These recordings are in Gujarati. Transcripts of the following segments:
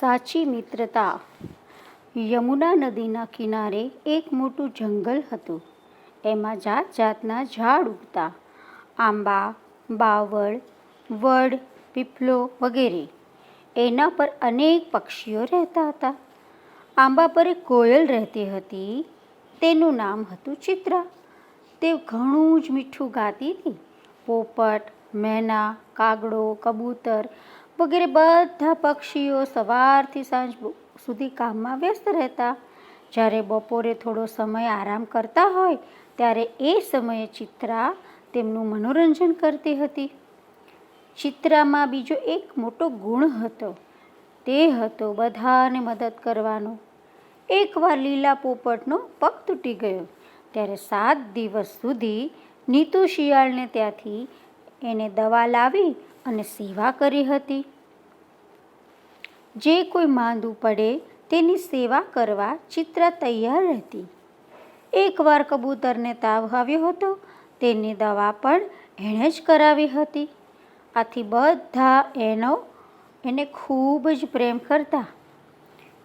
સાચી મિત્રતા. યમુના નદીના કિનારે એક મોટું જંગલ હતું. એમાં જાત જાતના ઝાડ ઉગતા. આંબા, બાવળ, વડ, પીપળો વગેરે. એના પર અનેક પક્ષીઓ રહેતા હતા. આંબા પર એક કોયલ રહેતી હતી. તેનું નામ હતું ચિત્રા. તે ઘણું જ મીઠું ગાતી હતી. પોપટ, મેના, કાગડો, કબૂતર વગેરે બધા પક્ષીઓ સવારથી સાંજ સુધી કામમાં વ્યસ્ત રહેતા. જ્યારે બપોરે થોડો સમય આરામ કરતા હોય ત્યારે એ સમયે ચિત્રા તેમનું મનોરંજન કરતી હતી. ચિત્રામાં બીજો એક મોટો ગુણ હતો. તે હતો બધાને મદદ કરવાનો. એકવાર લીલા પોપટનો પગ તૂટી ગયો ત્યારે 7 દિવસ સુધી નીતુ શિયાળને ત્યાંથી એને દવા લાવી અને સેવા કરી હતી. જે કોઈ માંદું પડે તેની સેવા કરવા ચિત્રા તૈયાર રહેતી. એકવાર કબૂતરને તાવ આવ્યો હતો. તેની દવા પણ એણે જ કરાવી હતી. આથી બધા એને ખૂબ જ પ્રેમ કરતા.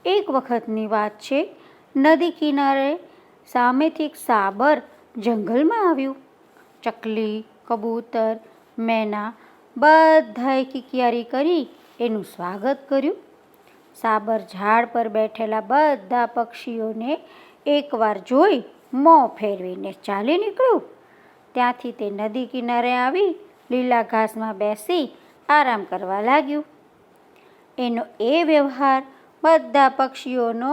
એક વખતની વાત છે. નદી કિનારે સામેથી એક સાબર જંગલમાં આવ્યું. ચકલી, કબૂતર, મેના બધાએ કિકિયારી કરી એનું સ્વાગત કર્યું. સાબર ઝાડ પર બેઠેલા બધા પક્ષીઓને એકવાર જોઈ મોં ફેરવીને ચાલી નીકળ્યું. ત્યાંથી તે નદી કિનારે આવી લીલા ઘાસમાં બેસી આરામ કરવા લાગ્યું. એનો એ વ્યવહાર બધા પક્ષીઓનો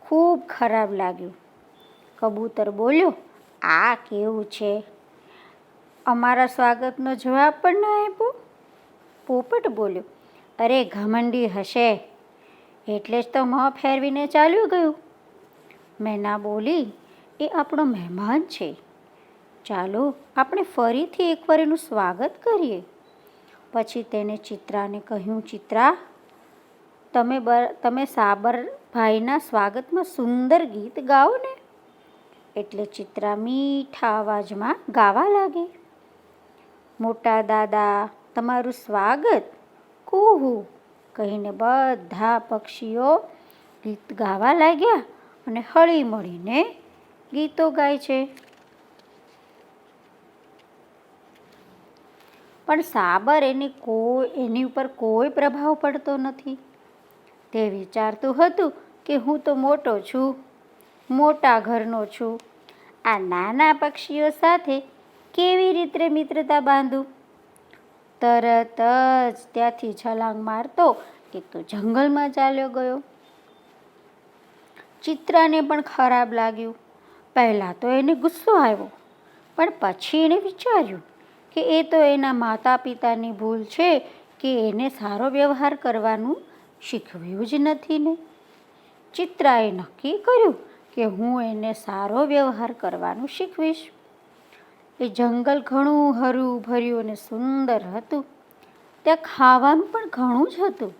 ખૂબ ખરાબ લાગ્યો. કબૂતર બોલ્યો, આ કેવું છે? અમારા સ્વાગતનો જવાબ પણ ન આપ્યો. પોપટ બોલ્યો, અરે ઘમંડી હશે એટલે જ તો મોં ફેરવીને ચાલ્યું ગયું. મેના બોલી, એ આપણો મહેમાન છે. ચાલો આપણે ફરીથી એકવાર એનું સ્વાગત કરીએ. પછી તેને ચિત્રાને કહ્યું, ચિત્રા, તમે સાબરભાઈના સ્વાગતમાં સુંદર ગીત ગાઓ ને. એટલે ચિત્રા મીઠા અવાજમાં ગાવા લાગી. મોટા દાદા, તમારું સ્વાગત, કુહુ કહીને બધા પક્ષીઓ ગીત ગાવા લાગ્યા અને હળી મળીને ગીતો ગાય છે. પણ સાબર એની ઉપર કોઈ પ્રભાવ પડતો નથી. તે વિચારતું હતું કે હું તો મોટો છું, મોટા ઘરનો છું. આ નાના પક્ષીઓ સાથે કેવી રીતે મિત્રતા બાંધું? તરત જ ત્યાંથી છલાંગ મારતો એ તો જંગલમાં ચાલ્યો ગયો. ચિત્રાને પણ ખરાબ લાગ્યું. પહેલાં તો એને ગુસ્સો આવ્યો, પણ પછી એણે વિચાર્યું કે એ તો એના માતા પિતાની ભૂલ છે કે એને સારો વ્યવહાર કરવાનું શીખવ્યું જ નથી ને. ચિત્રાએ નક્કી કર્યું કે હું એને સારો વ્યવહાર કરવાનું શીખવીશ. એ જંગલ ઘણું હરું ભર્યું અને સુંદર હતું. ત્યાં ખાવાનું પણ ઘણું જ હતું.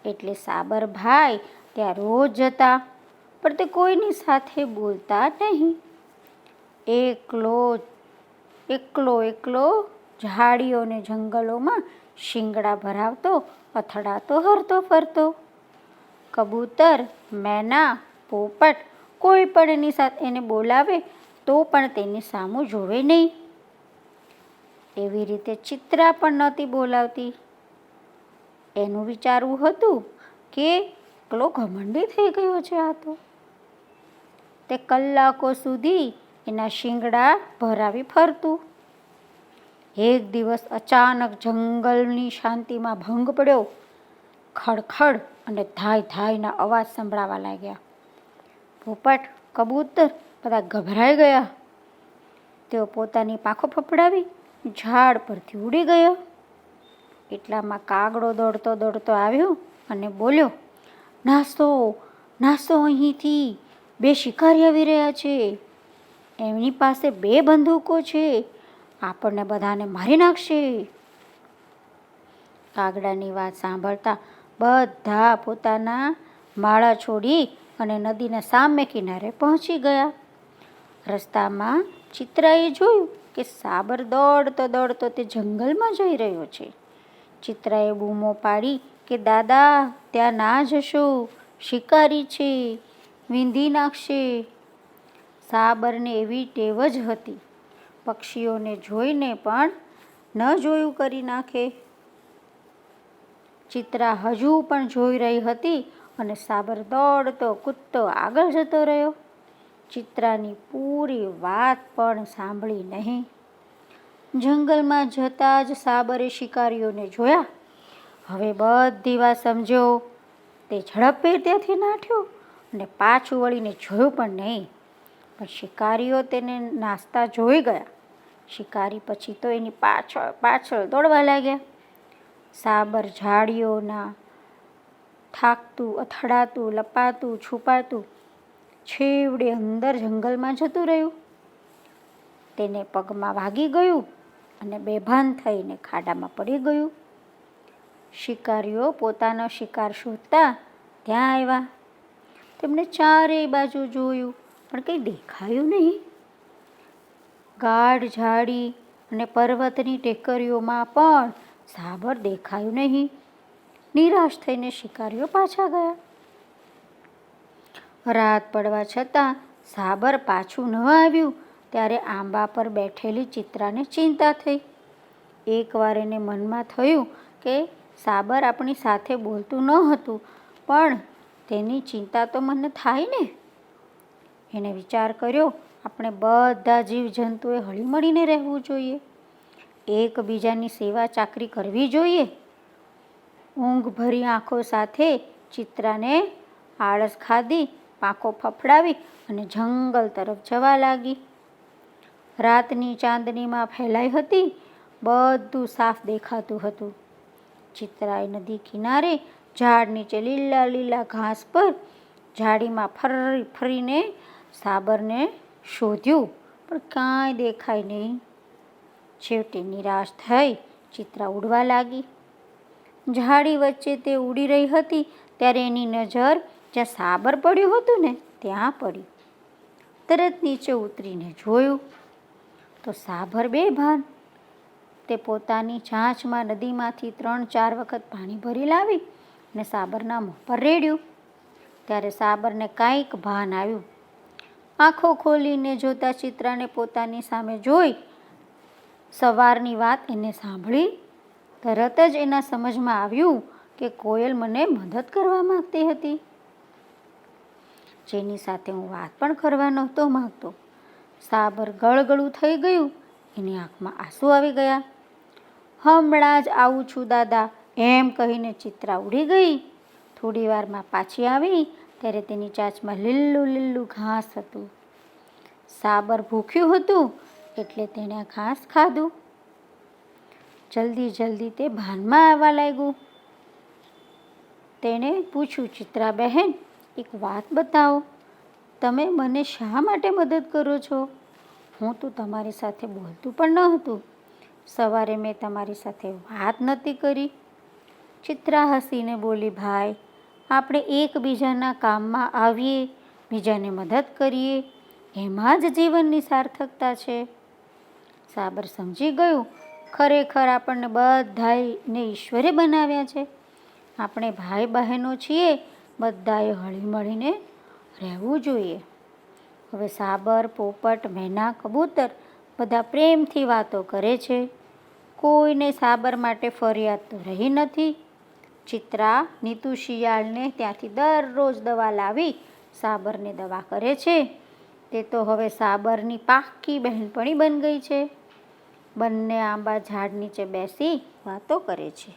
એટલે સાબરભાઈ ત્યાં રોજ જતા, પણ તે કોઈની સાથે બોલતા નહીં. એકલો ઝાડીઓ અને જંગલોમાં શિંગડા ભરાવતો અથડાતો હરતો ફરતો. કબૂતર, મેના, પોપટ કોઈ પણ એની સાથે એને બોલાવે તો પણ તેની સામું જોવે નહીં. એવી રીતે ચિત્રા પણ નહોતી બોલાવતી. એનું વિચારવું હતું કે એકલો ઘમંડી થઈ ગયો છે આ તો. તે કલાકો સુધી એના શિંગડા ભરાવી ફરતું. એક દિવસ અચાનક જંગલની શાંતિમાં ભંગ પડ્યો. ખડખડ અને ધાય ધાયના અવાજ સંભળાવા લાગ્યા. પોપટ, કબૂતર બધા ગભરાઈ ગયા. તેઓ પોતાની પાંખો ફફડાવી ઝાડ પરથી ઉડી ગયા. એટલામાં કાગડો દોડતો દોડતો આવ્યો અને બોલ્યો, નાસો અહીંથી, 2 શિકારી આવી રહ્યા છે. એમની પાસે 2 બંદૂકો છે. આપણને બધાને મારી નાખશે. કાગડાની વાત સાંભળતા બધા પોતાના માળા છોડી અને નદીના સામે કિનારે પહોંચી ગયા. રસ્તામાં ચિત્રાએ જોયું કે સાબર દોડતો દોડતો તે જંગલમાં જઈ રહ્યો છે. ચિત્રાએ બૂમો પાડી કે દાદા ત્યાં ના જશો, શિકારી છે, વીંધી નાખશે. સાબરને એવી ટેવ જ હતી, પક્ષીઓને જોઈને પણ ન જોયું કરી નાખે. ચિત્રા હજુ પણ જોઈ રહી હતી અને સાબર દોડતો કૂદતો આગળ જતો રહ્યો. ચિત્રાની પૂરી વાત પણ સાંભળી નહીં. જંગલમાં જતા જ સાબરે શિકારીઓને જોયા. હવે બધી વાત સમજ્યો. તે ઝડપે ત્યાંથી નાઠ્યો અને પાછું વળીને જોયું પણ નહીં. પણ શિકારીઓ તેને નાસતા જોઈ ગયા. શિકારી પછી તો એની પાછળ પાછળ દોડવા લાગ્યા. સાબર ઝાડીઓના થાકતું, અથડાતું, લપાતું, છુપાતું છેવડે અંદર જંગલમાં જતું રહ્યું. તેને પગમાં વાગી ગયું અને બેભાન થઈને ખાડામાં પડી ગયું. શિકારીઓ પોતાનો શિકાર શોધતા ત્યાં આવ્યા. તેમણે ચારેય બાજુ જોયું પણ કંઈ દેખાયું નહીં. ગાઢ ઝાડી અને પર્વતની ટેકરીઓમાં પણ સાબર દેખાયું નહીં. નિરાશ થઈને શિકારીઓ પાછા ગયા. રાત પડવા છતાં સાબર પાછું ન આવ્યું ત્યારે આંબા પર બેઠેલી ચિત્રાને ચિંતા થઈ. એકવાર એને મનમાં થયું કે સાબર આપણી સાથે બોલતું ન હતું, પણ તેની ચિંતા તો મને થાય ને. એણે વિચાર કર્યો, આપણે બધા જીવજંતુએ હળીમળીને રહેવું જોઈએ, એકબીજાની સેવા ચાકરી કરવી જોઈએ. ઊંઘ ભરી આંખો સાથે ચિત્રાને આળસ ખાધી, પાંખો ફફડાવી અને જંગલ તરફ જવા લાગી. રાતની ચાંદનીમાં ફેલાઈ હતી. બધું સાફ દેખાતું હતું. ચિત્રાએ નદી કિનારે ઝાડ નીચે લીલા લીલા ઘાસ પર ઝાડીમાં ફરી ફરીને સાબરને શોધ્યું, પણ કાંઈ દેખાય નહીં. છેવટે નિરાશ થઈ ચિત્રા ઉડવા લાગી. ઝાડી વચ્ચે તે ઉડી રહી હતી ત્યારે એની નજર જ્યાં સાબર પડ્યું હતું ને ત્યાં પડી. તરત નીચે ઉતરીને જોયું તો સાબર બેભાન. તે પોતાની ચાંચમાં નદીમાંથી 3-4 વખત પાણી ભરી લાવી અને સાબરના મોં પર રેડ્યું. ત્યારે સાબરને કાંઈક ભાન આવ્યું. આંખો ખોલીને જોતા ચિત્રાને પોતાની સામે જોઈ સવારની વાત એને સાંભળી. તરત જ એના સમજમાં આવ્યું કે કોયલ મને મદદ કરવા માંગતી હતી, જેની સાથે હું વાત પણ કરવા નહોતો માંગતો. સાબર ગળગળું થઈ ગયું. એની આંખમાં આંસુ આવી ગયા. હમણાં જ આવું છું દાદા, એમ કહીને ચિત્રા ઉડી ગઈ. થોડી વારમાં પાછી આવી ત્યારે તેની ચાંચમાં લીલું લીલું ઘાસ હતું. સાબર ભૂખ્યું હતું એટલે તેણે ઘાસ ખાધું. જલ્દી જલ્દી તે ભાનમાં આવવા લાગ્યું. તેણે પૂછ્યું, ચિત્રા બહેન, એક વાત બતાવો, તમે મને શા માટે મદદ કરો છો? હું તો તમારી સાથે બોલતું પણ ન હતું. સવારે મેં તમારી સાથે વાત નહોતી કરી. ચિત્રા હસીને બોલી, ભાઈ, આપણે એકબીજાના કામમાં આવીએ, બીજાને મદદ કરીએ, એમાં જ જીવનની સાર્થકતા છે. સાબર સમજી ગયું, ખરેખર આપણને બધાને ઈશ્વરે બનાવ્યા છે. આપણે ભાઈ બહેનો છીએ, બધાએ હળીમળીને રહેવું જોઈએ. હવે સાબર, પોપટ, મેના, કબૂતર બધા પ્રેમથી વાતો કરે છે. કોઈને સાબર માટે ફરિયાદ તો રહી નથી. ચિત્રા નીતુ શિયાળને ત્યાંથી દરરોજ દવા લાવી સાબરને દવા કરે છે. તે તો હવે સાબરની પાક્કી બહેનપણી બની ગઈ છે. બંને આંબા ઝાડ નીચે બેસી વાતો કરે છે.